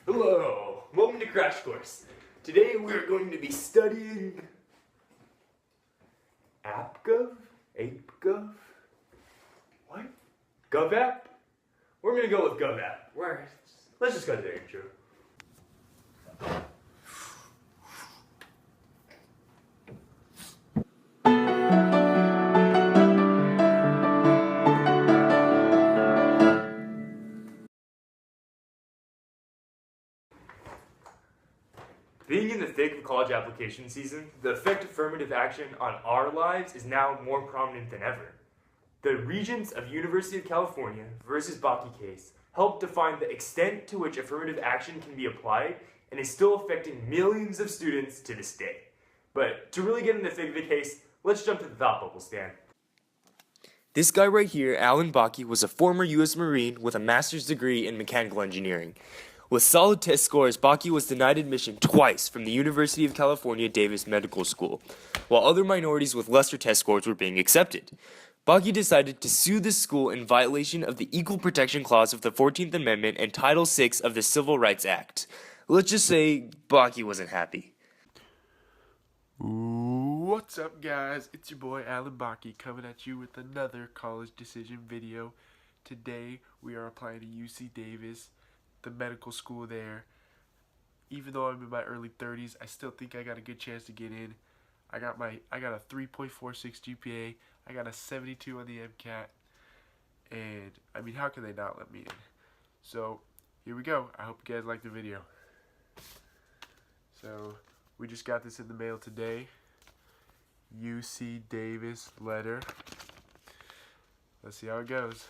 Hello, welcome to Crash Course. Today we're going to be studying Gov? What? Gov App? We're going to go with Gov App. Let's just go to the intro. Being in the thick of college application season, the effect of affirmative action on our lives is now more prominent than ever. The Regents of University of California versus Bakke case helped define the extent to which affirmative action can be applied and is still affecting millions of students to this day. But to really get in the thick of the case, let's jump to the thought bubble, Stan. This guy right here, Alan Bakke, was a former U.S. Marine with a master's degree in mechanical engineering. With solid test scores, Bakke was denied admission twice from the University of California Davis Medical School, while other minorities with lesser test scores were being accepted. Bakke decided to sue the school in violation of the Equal Protection Clause of the 14th Amendment and Title VI of the Civil Rights Act. Let's just say Bakke wasn't happy. What's up, guys? It's your boy Alan Bakke coming at you with another college decision video. Today we are applying to UC Davis, the medical school there. Even though I'm in my early 30s, I still think I got a good chance to get in. I got a 3.46 GPA. I got a 72 on the MCAT, and I mean, how can they not let me in? So here we go. I hope you guys like the video. So we just got this in the mail today. UC Davis letter. Let's see how it goes.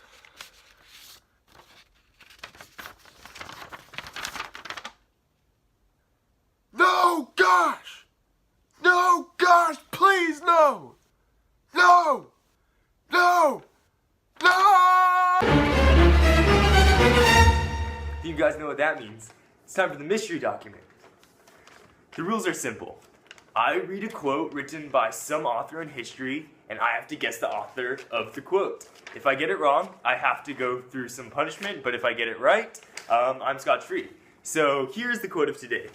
No, gosh! No, gosh, please, no! No! No! No! Do you guys know what that means? It's time for the mystery document. The rules are simple. I read a quote written by some author in history, and I have to guess the author of the quote. If I get it wrong, I have to go through some punishment, but if I get it right, I'm scotch-free. So here's the quote of today.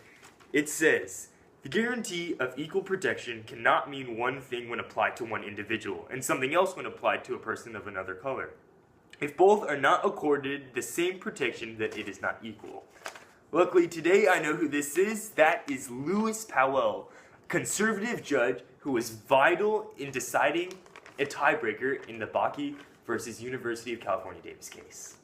It says, "The guarantee of equal protection cannot mean one thing when applied to one individual, and something else when applied to a person of another color. If both are not accorded the same protection, then it is not equal." Luckily, today I know who this is. That is Lewis Powell, conservative judge who was vital in deciding a tiebreaker in the Bakke versus University of California Davis case.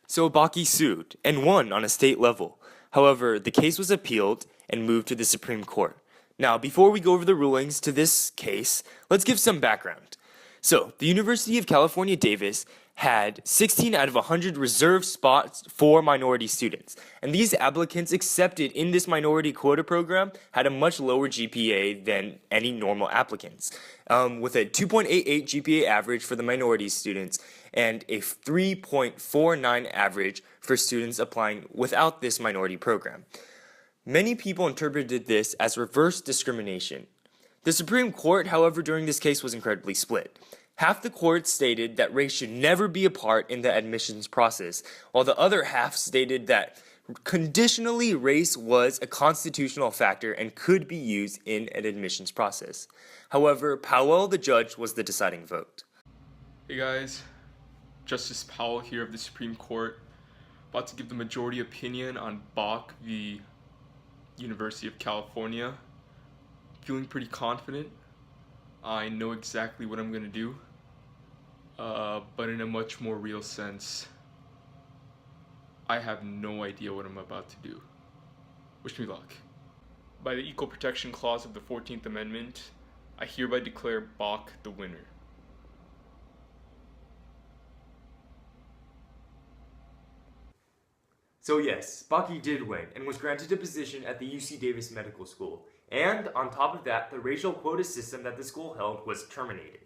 So Bakke sued and won on a state level. However, the case was appealed and moved to the Supreme Court. Now, before we go over the rulings to this case, let's give some background. So, the University of California Davis had 16 out of 100 reserved spots for minority students. And these applicants accepted in this minority quota program had a much lower GPA than any normal applicants, with a 2.88 GPA average for the minority students and a 3.49 average for students applying without this minority program. Many people interpreted this as reverse discrimination. The Supreme Court, however, during this case was incredibly split. Half the court stated that race should never be a part in the admissions process, while the other half stated that conditionally race was a constitutional factor and could be used in an admissions process. However, Powell, the judge, was the deciding vote. Hey guys, Justice Powell here of the Supreme Court, about to give the majority opinion on Bakke v. University of California. Feeling pretty confident. I know exactly what I'm going to do, but in a much more real sense, I have no idea what I'm about to do. Wish me luck. By the Equal Protection Clause of the 14th Amendment, I hereby declare Bakke the winner. So yes, Bakke did win and was granted a position at the UC Davis Medical School. And on top of that, the racial quota system that the school held was terminated.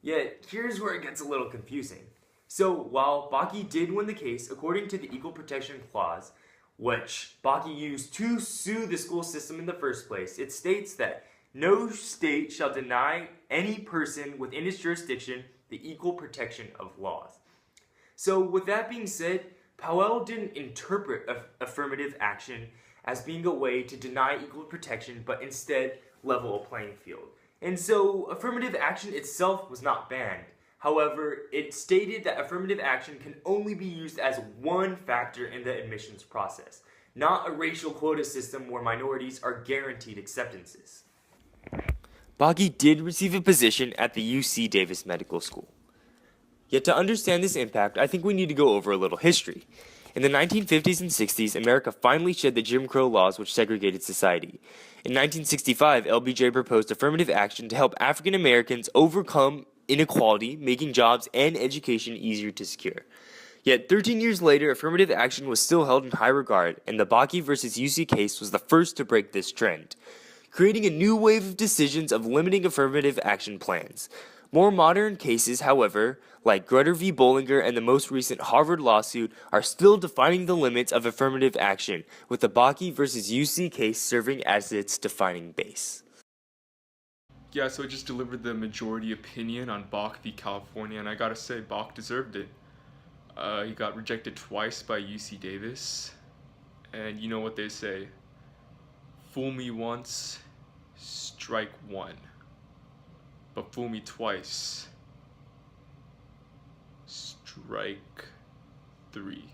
Yet, here's where it gets a little confusing. So, while Bakke did win the case, according to the Equal Protection Clause, which Bakke used to sue the school system in the first place, it states that no state shall deny any person within its jurisdiction the equal protection of laws. So, with that being said, Powell didn't interpret affirmative action as being a way to deny equal protection, but instead level a playing field. And so affirmative action itself was not banned. However, it stated that affirmative action can only be used as one factor in the admissions process, not a racial quota system where minorities are guaranteed acceptances. Bakke did receive a position at the UC Davis Medical School. Yet to understand this impact, I think we need to go over a little history. In the 1950s and 60s, America finally shed the Jim Crow laws which segregated society. In 1965, LBJ proposed affirmative action to help African Americans overcome inequality, making jobs and education easier to secure. Yet 13 years later, affirmative action was still held in high regard, and the Bakke versus UC case was the first to break this trend, creating a new wave of decisions of limiting affirmative action plans. More modern cases, however, like Grutter v. Bollinger and the most recent Harvard lawsuit, are still defining the limits of affirmative action, with the Bakke versus UC case serving as its defining base. Yeah, so I just delivered the majority opinion on Bakke v. California, and I gotta say, Bakke deserved it. He got rejected twice by UC Davis, and you know what they say, fool me once, strike one, but fool me twice, strike three.